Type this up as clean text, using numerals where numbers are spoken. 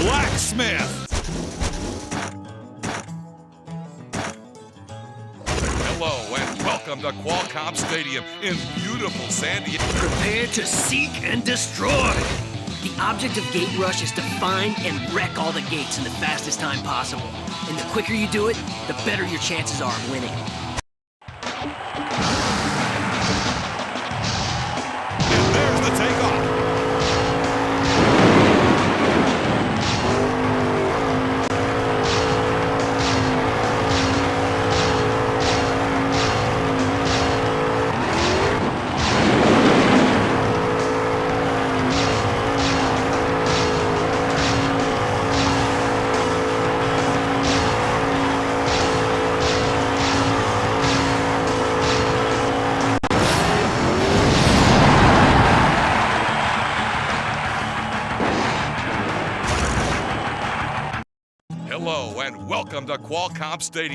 Blacksmith. Hello and welcome to Qualcomm Stadium in beautiful San Diego. Prepare to seek and destroy. The object of Gate Rush is to find and wreck all the gates in the fastest time possible. And the quicker you do it, the better your chances are of winning. And there's the takeoff. Hello and welcome to Qualcomm Stadium.